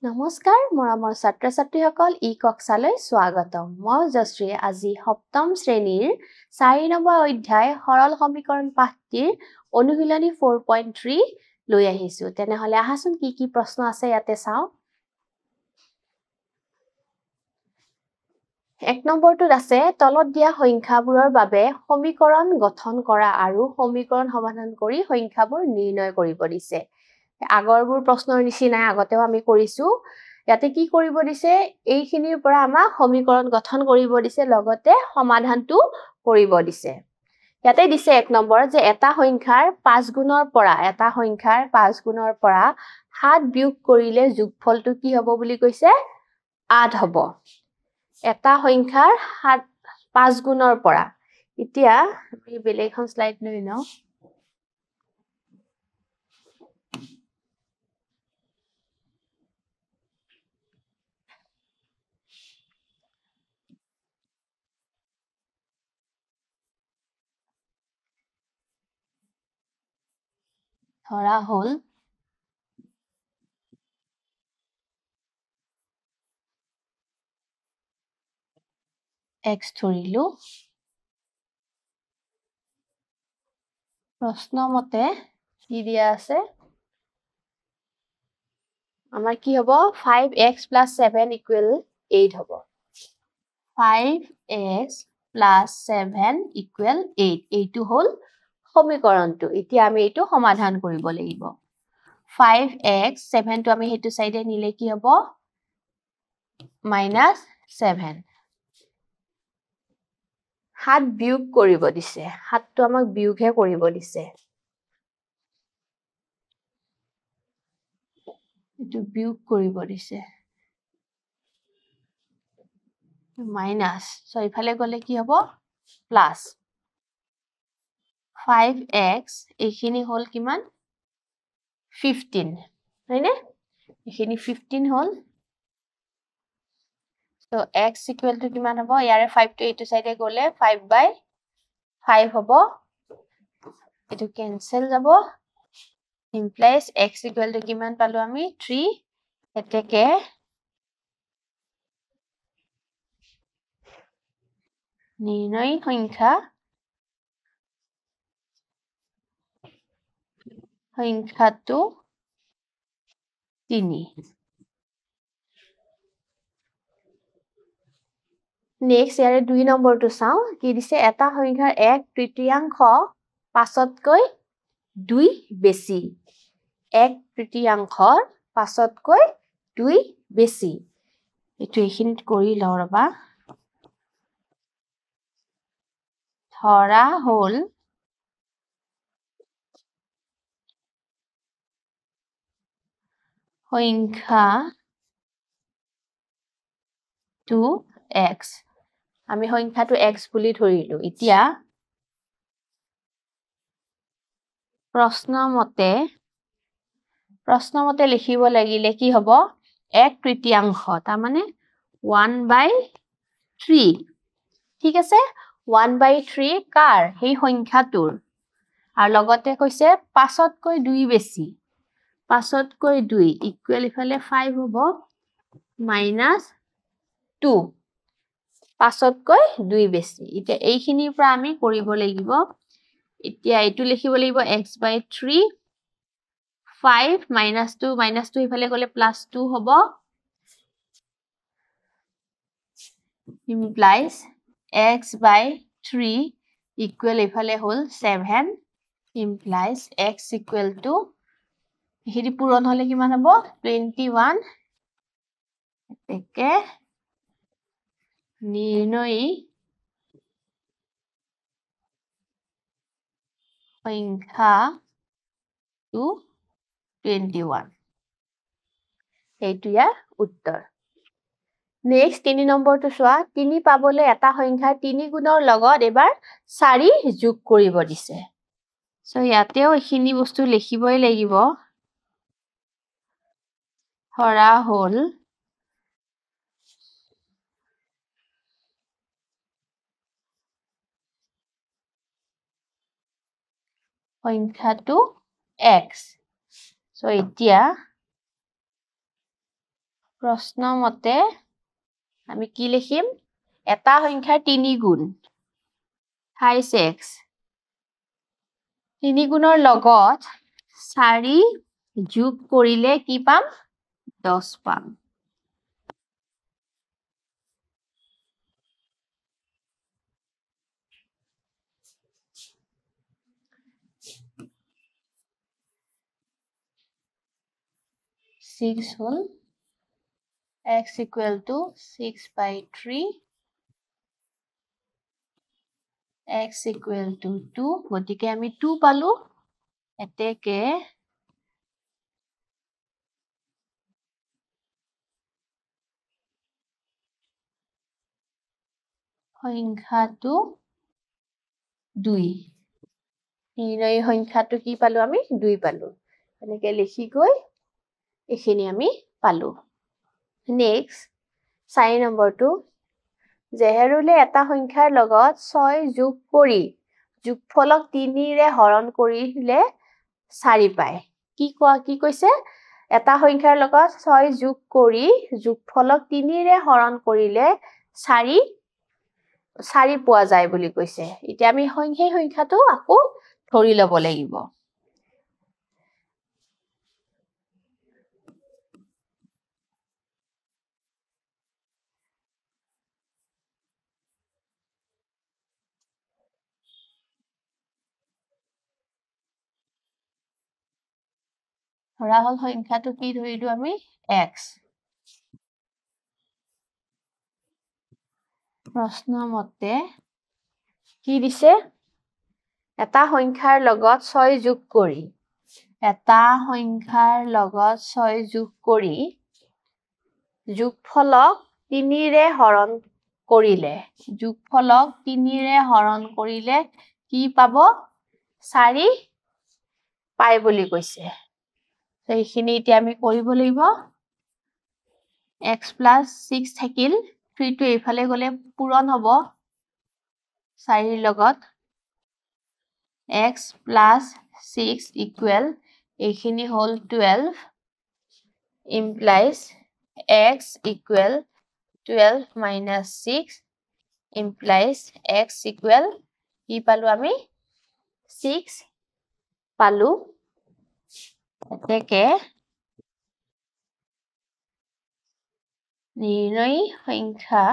নমস্কাৰ মৰমৰ ছাত্ৰ ছাত্ৰীসকল ই কক্ষালৈ স্বাগতম মই জশ্ৰী আজি সপ্তম শ্ৰেণীৰ 4 নম্বৰ অধ্যায় সৰল সমীকৰণ পাঠটিৰ অনুশীলনী 4.3 লৈ আহিছো তেনেহলে আহাচোন কি প্ৰশ্ন আছে ইয়াতে চাও এক নম্বৰটোত আছে তলত দিয়া সংখ্যাবোৰৰ বাবে সমীকৰণ গঠন কৰা আৰু সমীকৰণ সমাধান কৰি সংখ্যাবোৰ নিৰ্ণয় কৰিব দিছে আগৰবোৰ প্ৰশ্নৰ নিচিনাই আগতেও আমি কৰিছো ইয়াতে কি কৰিব দিছে এইখিনিৰ পৰা আমাক সমীকৰণ গঠন কৰিব দিছে লগতে সমাধানটো কৰিব দিছে ইয়াতে দিছে এক নম্বৰ যে এটা সংখ্যাৰ 5 গুণৰ পৰা 7 বিয়োগ কৰিলে যোগফলটো কি হ'ব বুলি কৈছে 8 হ'ব এটা সংখ্যাৰ 5 গুণৰ পৰা এতিয়া আমি বেলেগখন স্লাইড লৈ লওঁ ধৰা হল x ধৰিলো প্ৰশ্ন মতে কি দিয়া আছে আমাৰ কি হ'ব 5x + 7 = 8 হ'ব 5x + 7 = 8 এইটো হল সমীকৰণটো এতিয়া আমি এইটো সমাধান কৰিব লাগিব 5x 7 টো আমি হেতু সাইডে নিলে কি হ'ব -7 7 বিয়োগ কৰিব দিছে 7 টো আমাক বিয়োগহে কৰিব দিছে এটো বিয়োগ কৰিব দিছে মাইনাস সো ইফালে গলে কি হ'ব প্লাস 5x এইখিনি হল কিমান 15 হয়নে এইখিনি 15 হল so x = কিমান হ'ব ইয়াৰে 5 টো এইটো সাইডে গলে 5/5 হ'ব এটো ক্যান্সেল যাব implies x = কিমান পালো আমি 3 এতেকে নিৰ্ণয় সংখ্যাটো 3 নেক্সট ইয়াৰে 2 নম্বৰটো চাও কি দিছে এটা সংখ্যাৰ 1/3 5তকৈ 2 বেছি 1/3 5তকৈ 2 বেছি এটো এইখিনিত কৰি লও ৰবা ধৰা হল সংখ্যা 2x আমি সংখ্যাটো x বুলি ধৰিলো এতিয়া প্ৰশ্নমতে লিখিব লাগিলে কি হ'ব 1/3 তাৰ মানে 1/3 ঠিক আছে 1/3 কাৰ এই সংখ্যাটোৰ আৰু লগতে কৈছে 5তকৈ 2 বেছি 5তকৈ 2 ইকুৱেল ইফালে 5 হ'ব -2 5তকৈ 2 বেছি এতিয়া এইখিনিৰ পৰা আমি কৰিব লাগিব এতিয়া এইটো লিখিব লাগিব x/3 5 -2 ইফালে গলে +2 হ'ব implies x/3 equal ইফালে হল 7 implies x = হেৰি পূৰণ হলে কিমান হ'ব 21 একে নিৰ্ণয় সংখ্যাটো 21 এইটো ইয়াৰ উত্তৰ নেক্সট 3 নম্বৰটো চোৱা 3 পাবলৈ এটা সংখ্যাৰ 3 গুণৰ লগত এবাৰ 4 যোগ কৰিব দিছে সো ইয়াতেও এইখিনি বস্তু লিখিবই লাগিব ধৰা হল সংখ্যাটো x সো এতিয়া প্ৰশ্ন মতে আমি কি লিখিম এটা সংখ্যাৰ 3 গুণ 28x 3 গুণৰ লগত 4 যোগ কৰিলে কি পাম 10 পাম Six whole x equal to 6/3 x equal to 2 গতিকে আমি 2 পালো এতেকে সংখ্যাটো 2 নিৰ্ণয় সংখ্যাটো কি পালো আমি 2 পালো এনেকে লিখি গৈ এখিনি আমি পালো নেক্সট 4 নম্বৰটো যেহেৰুলে এটা সংখ্যাৰ লগত 6 যোগ কৰি যোগফলক 3 ৰে হৰণ কৰিলে 4 পায় কি কৈছে এটা সংখ্যাৰ লগত 6 যোগ কৰি যোগফলক 3 ৰে হৰণ কৰিলে 4 পোৱা যায় বুলি কৈছে এতিয়া আমি সেই সংখ্যাটো আকৌ ধৰি ল'ব লাগিব ধৰা হল সংখ্যাটো কি ধৰিলো আমি x প্ৰশ্ন মতে কি দিছে এটা সংখ্যাৰ লগত 6 যোগ কৰি এটা সংখ্যাৰ লগত 6 যোগ কৰি যোগফলক 3 ৰে হৰণ কৰিলে যোগফলক 3 ৰে হৰণ কৰিলে কি পাব 4 পায় বুলি কৈছে সেইখিনি এতিয়া আমি কৰিব লাগিব x + 6 থাকিল 3 টো এইফালে গলে পূৰণ হ'ব 4 লগত x + 6 ইকুৱেল এইখিনি হল 12 implies x equal 12 minus 6 implies x equal কি পালো আমি 6 পালো এতেকে নিৰ্ণয় সংখ্যা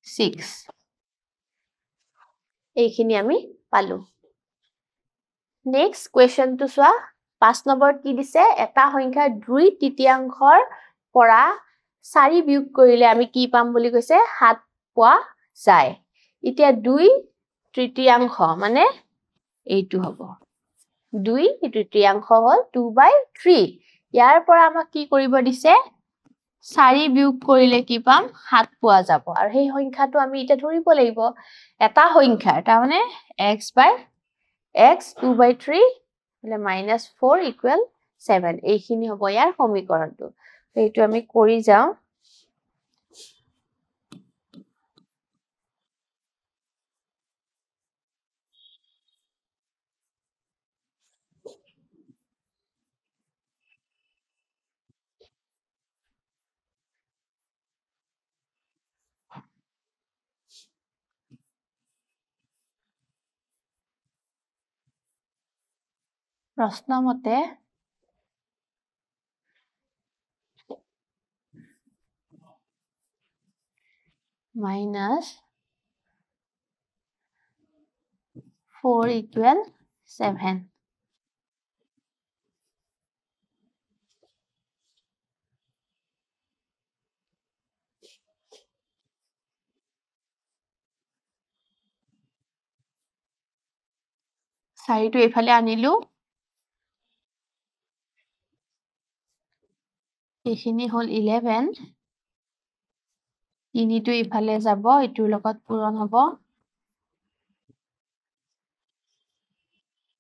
6 এইখিনি আমি পালো নেক্সট কোৱেশ্চনটো চোৱা 5 নম্বৰ কি দিছে এটা সংখ্যা 2/3 পৰা 4 বিয়োগ কৰিলে আমি কি পাম বুলি কৈছে 7 পোৱা যায় এতিয়া 2/3 মানে এইটো হ'ব 2/3 হল 2/3 ইয়াৰ পৰা আমাক কি কৰিব দিছে 4 বিয়োগ কৰিলে কি পাম 7 পোৱা যাব আৰু সেই সংখ্যাটো আমি এতিয়া ধৰিব লাগিব এটা সংখ্যা তাৰ মানে x 2/3 হলে -4 = 7 এইখিনি হ'ব ইয়াৰ সমীকৰণটো এইটো আমি কৰি যাও প্ৰশ্ন মতে -4 = 7 4 টো এইফালে আনিলো এইখিনি হল 11 3 টো ইফালে যাব এটোৰ লগত পূৰণ হ'ব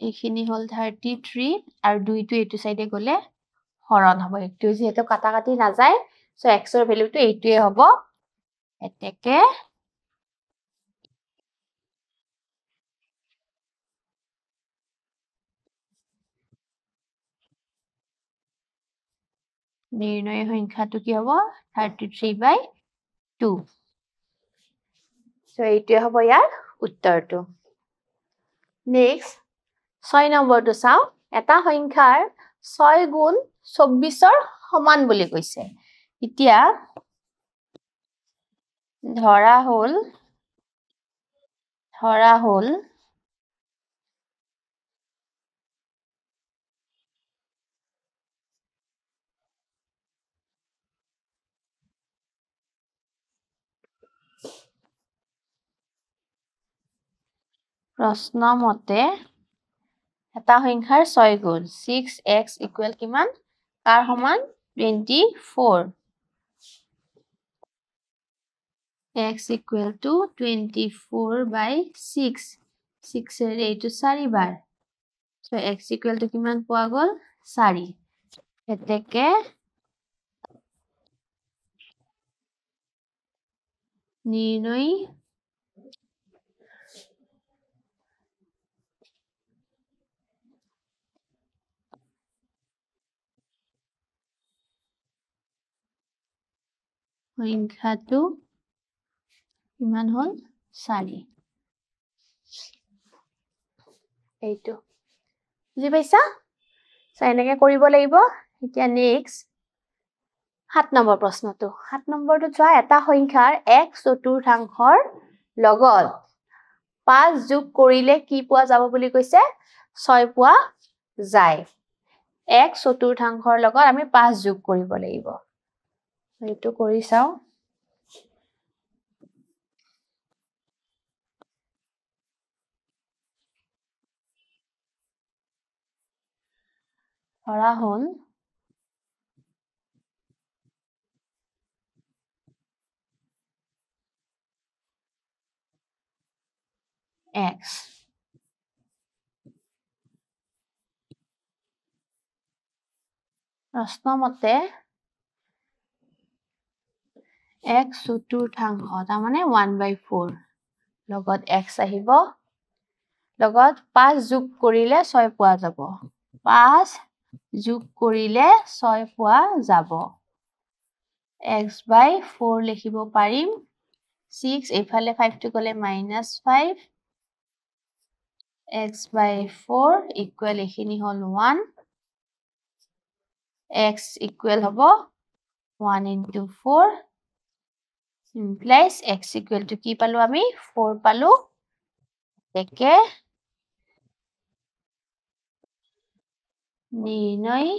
এইখিনি হল 33 আৰু 2 টো এটো সাইডে গলে হৰণ হ'ব এটো যেহেতু কাটা কাটি না যায় সো x ৰ ভ্যালুটো এইটোৱে হ'ব এতেকে নিৰ্ণয় সংখ্যাটো কি হ'ব 33/2 সো এইটোৱে হ'ব ইয়াৰ উত্তৰটো নেক্সট 6 নম্বৰটো চাও এটা সংখ্যাৰ 6 গুণ 24ৰ সমান বুলি কৈছে এতিয়া ধৰা হ'ল প্ৰশ্ন মতে এটা সংখ্যাৰ 6 গুণ 6x ইকুৱেল কিমান কাৰ সমান 24 x equal to 24/6 6 এৰ এইটো 4 বাৰ so x equal to কিমান পোৱা গল 4 এতেকে নিৰ্ণয় সংখ্যাটো কিমান হল 4 এইটো বুজি পাইছা সো এনেকে কৰিব লাগিব এতিয়া নেক্সট 7 নম্বৰ প্ৰশ্নটো 7 নম্বৰটো চোৱা এটা সংখ্যাৰ 1/4 লগত 5 যোগ কৰিলে কি পোৱা যাব বুলি কৈছে 6 পোৱা যায় 1/4 লগত আমি 5 যোগ কৰিব লাগিব এইটো কৰি চাও ধৰা হ'ল x প্ৰশ্ন মতে x/4 তাৰমানে 1/4 লগত x আহিব লগত 5 যোগ কৰিলে 6 পোৱা যাব 5 যোগ কৰিলে 6 পোৱা যাব x/4 লিখিব পাৰিম 6 এইফালে 5 টো গলে -5 x/4 ইকুৱেল এখিনি হল 1 x ইকুৱেল হ'ব 1 into 4 implies x equal to কি পালো আমি 4 পালো একে নিৰ্ণয়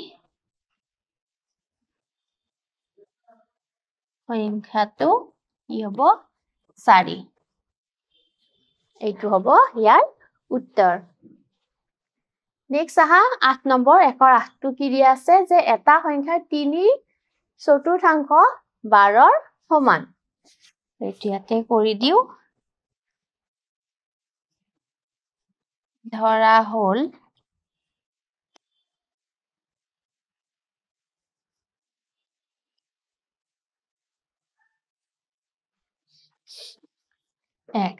সংখ্যাটো কি হ'ব 4 এইটো হ'ব ইয়াৰ উত্তৰ নেক্সট আহা 8 নম্বৰ একৰ 8 টো কি দিয়া আছে যে এটা সংখ্যাৰ 3/4 12ৰ সমান এতিয়াতে কৰি দিও ধৰা হ'ল x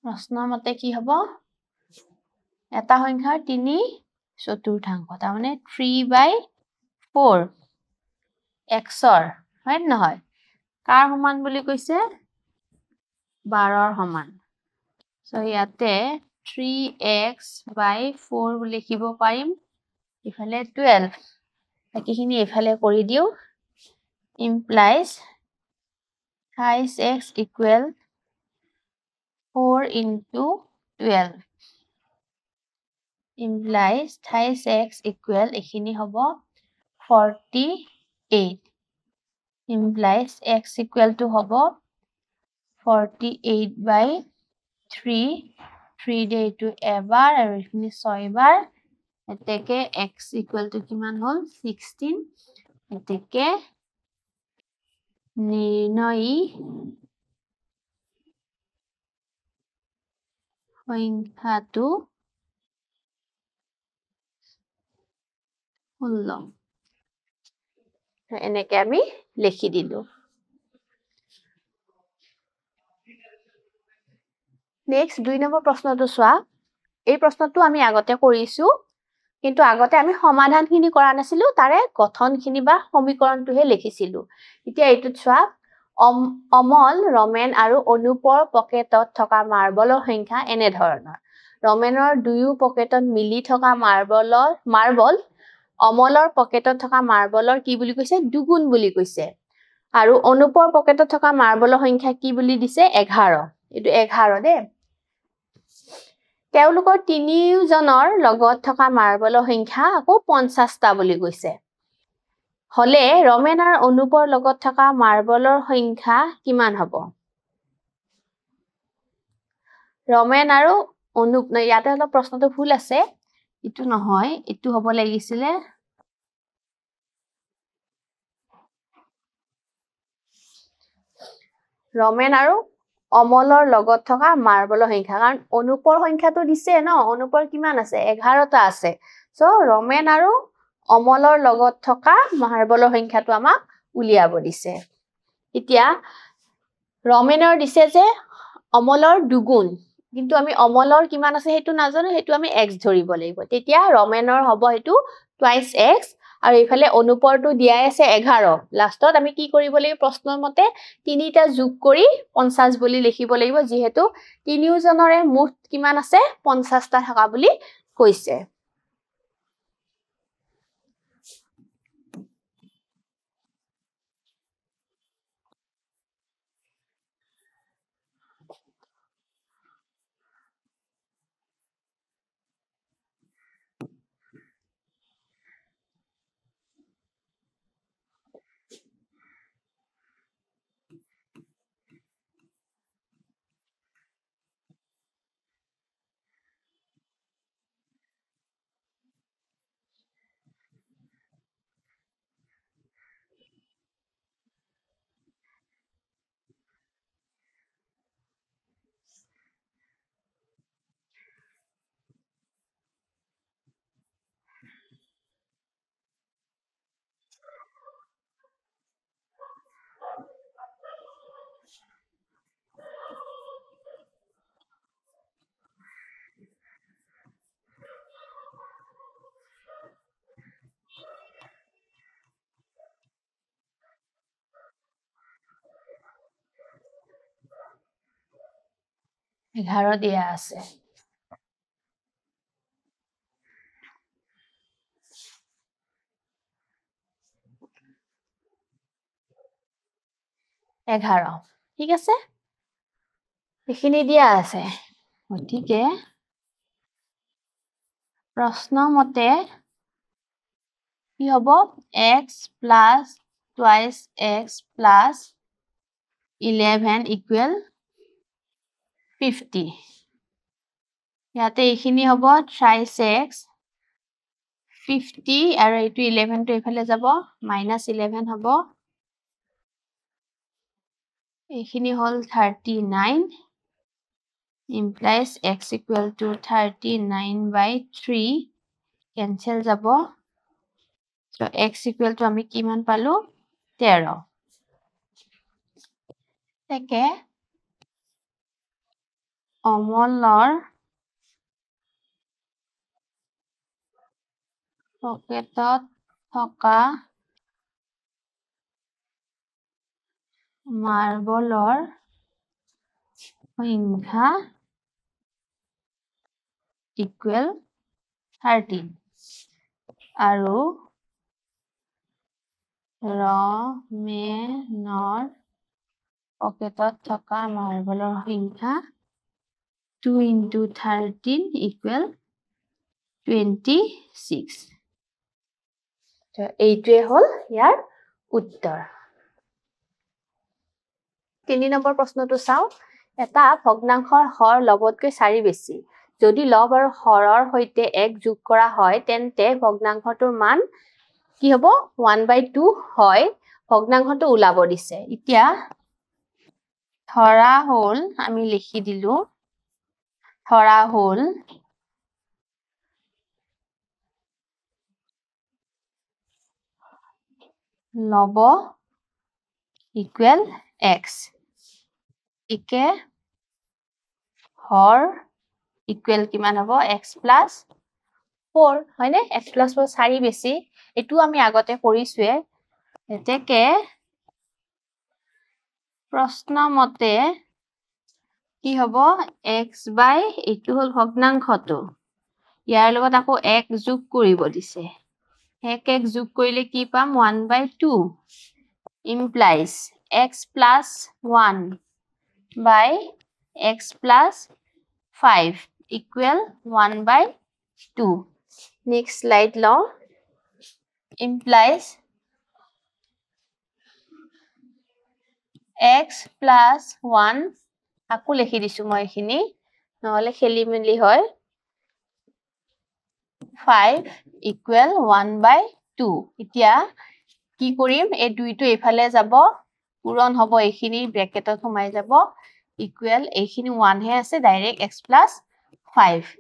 প্ৰশ্ন মতে কি হ'ব এটা সংখ্যাৰ 3/4 তাৰমানে 3/4 xৰ হয় নহয় কাৰ সমান বুলি কৈছে 12ৰ সমান সো ইয়াতে 3x/4 বুলি লিখিব পাৰিম ইফালে 12 বাকিখিনি ইফালে কৰি দিও implies 28x equal 4 into 12 implies 28x equal এখিনি হ'ব 48 implies x equal to হ'ব 48/3 3 day to এবাৰ আৰু এখিনি 6 বাৰ এতেকে x equal to কিমান হল 16 এতেকে নিৰ্ণয় সংখ্যাটো 16 এনেকে আমি লিখি দিলো নেক্সট 2 নম্বৰ প্ৰশ্নটো চোৱা এই প্ৰশ্নটো আমি আগতে কৰিছো কিন্তু আগতে আমি সমাধানখিনি কৰা নাছিলো তাৰে গঠনখিনি বা সমীকৰণটোহে লিখিছিলো এতিয়া এইটোত চোৱা অমল ৰমেন আৰু অনুপৰ পকেটত থকা মাৰ্বলৰ সংখ্যা এনে ধৰণৰ ৰমেনৰ দুয়ো পকেটত মিলি থকা মাৰ্বল অমলৰ পকেটত থকা মাৰ্বলৰ কি বুলি কৈছে দুগুণ বুলি কৈছে আৰু অনুপৰ পকেটত থকা মাৰ্বলৰ সংখ্যা কি বুলি দিছে 11 এটো 11 দে তেওঁলোকৰ তিনিজনৰ লগত থকা মাৰ্বলৰ সংখ্যা আকৌ 50টা বুলি কৈছে হলে ৰমেন আৰু অনুপৰ লগত থকা মাৰ্বলৰ সংখ্যা কিমান হ'ব ৰমেন আৰু অনুপ ইয়াতে অলপ প্ৰশ্নটো ভুল আছে ইটো নহয় ইটো হ'ব লাগিছিল ৰমেন আৰু অমলৰ লগত থকা মাৰ্বলৰ সংখ্যা কাৰণ অনুপৰ সংখ্যাটো দিছে ন অনুপৰ কিমান আছে 11টা আছে সো ৰমেন আৰু অমলৰ লগত থকা মাৰ্বলৰ সংখ্যাটো আমাক উলিয়াব দিছে এতিয়া ৰমেনৰ দিছে যে অমলৰ দুগুণ কিন্তু আমি অমলৰ কিমান আছে হেতু নাজানো হেতু আমি x ধৰিব লাগিব তেতিয়া ৰমেনৰ হ'ব হেতু টুৱাইস x আৰু ইফালে অনুপৰটো দিয়াই আছে 11 লাষ্টত আমি কি কৰিব লাগিব প্ৰশ্নৰ মতে তিনিটা যোগ কৰি 50 বুলি লিখিব লাগিব যিহেতু তিনিওজনৰে মুঠ কিমান আছে 50টা থকা বুলি কৈছে 11 দিয়া আছে 11 ঠিক আছে এইখিনি দিয়া আছে গতিকে প্ৰশ্ন মতে কি হ'ব x plus twice x plus 11 equal 50 ইয়াতে এইখিনি হ'ব thrice x 50 আৰু এইটো 11 টো এফালে যাব -11 হ'ব এইখিনি হল 39 implies x equal to 39/3 cancel যাব so x equal to আমি কিমান পালো 13 তেকে অমলৰ পকেটত থকা মাৰ্বলৰ সংখ্যা equal 13 আৰু ৰমেনৰ পকেটত থকা মাৰ্বলৰ সংখ্যা 2 into 13 equal 26 so এইটোৱে হল ইয়াৰ উত্তৰ 3 নম্বৰ প্ৰশ্নটো চাও এটা ভগ্নাংশৰ হৰ লবতকৈ 4 বেছি যদি লব আৰু হৰৰ সৈতে 1 যোগ কৰা হয় তেন্তে ভগ্নাংশটোৰ মান কি হ'ব 1/2 হয় ভগ্নাংশটো উলাব দিছে এতিয়া ধৰা হল আমি লিখি দিলো ধৰা হল লব equal x ইকে হৰ ইকুৱেল কিমান হ'ব x প্লাছ 4 হয়নে x প্লাছ 4 4 বেছি এটো আমি আগতে কৰিছোৱে এতেকে প্ৰশ্ন মতে কি হ'ব x বাই এটো হল ভগ্নাংশটো ইয়াৰ লগত আকৌ 1 যোগ কৰিব দিছে 1 যোগ কৰিলে কি পাম 1/2 implies x plus 1 by x plus 5 equal 1/2 next slide law implies x plus 1 আকৌ লিখি দিছো মই এখিনি নহলে খেলি মেলি হয় 5 equal 1/2 এতিয়া কি কৰিম এই দুইটো এফালে যাব পূৰণ হ'ব এখিনি ব্ৰেকেটত সোমাই যাব ইকুৱেল এখিনি 1 হে আছে direct x plus 5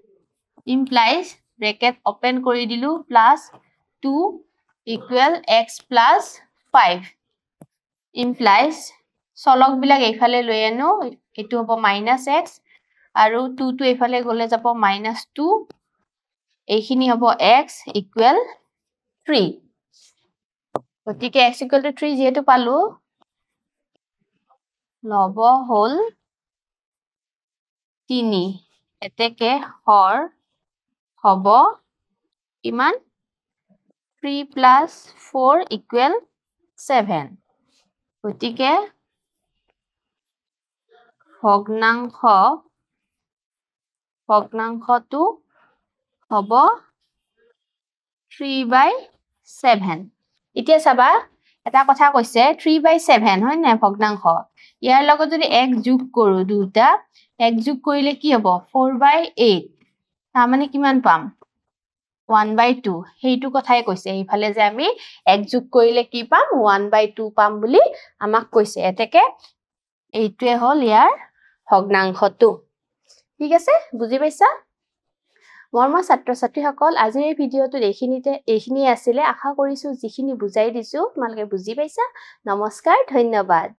implies bracket open কৰি দিলু plus 2 equal x plus 5 implies চলক বিলাক এফালে লৈ আনো এটো হ'ব -x আৰু 2 টো এফালে গলে যাব -2 এইখিনি হ'ব x equal 3 গতিকে x equal to 3 যেহেতু পালো লব হল 3 এতেকে হৰ হ'ব ইমান 3 plus 4 equal 7 গতিকে ভগ্নাংশটো হ'ব 3/7 এতিয়া চাবা এটা কথা কৈছে 3/7 হয় না ভগ্নাংশ ইয়াৰ লগত যদি 1 যোগ কৰো দুটা 1 যোগ কৰিলে কি হ'ব 4/8 তা মানে কিমান পাম 1/2 হেইটো কথাই কৈছে এইফালে যে আমি 1 যোগ কৰিলে কি পাম 1/2 পাম বুলি আমাক কৈছে এতেকে এইটোৱে হল ইয়াৰ ভগ্নাংশটো ঠিক আছে বুজি পাইছা মৰমৰ ছাত্ৰ ছাত্ৰীসকল আজিৰ এই ভিডিওটো এইখিনি আছিল আশা কৰিছো যিখিনি বুজাই দিছো তোমালোকে বুজি পাইছা নমস্কাৰ ধন্যবাদ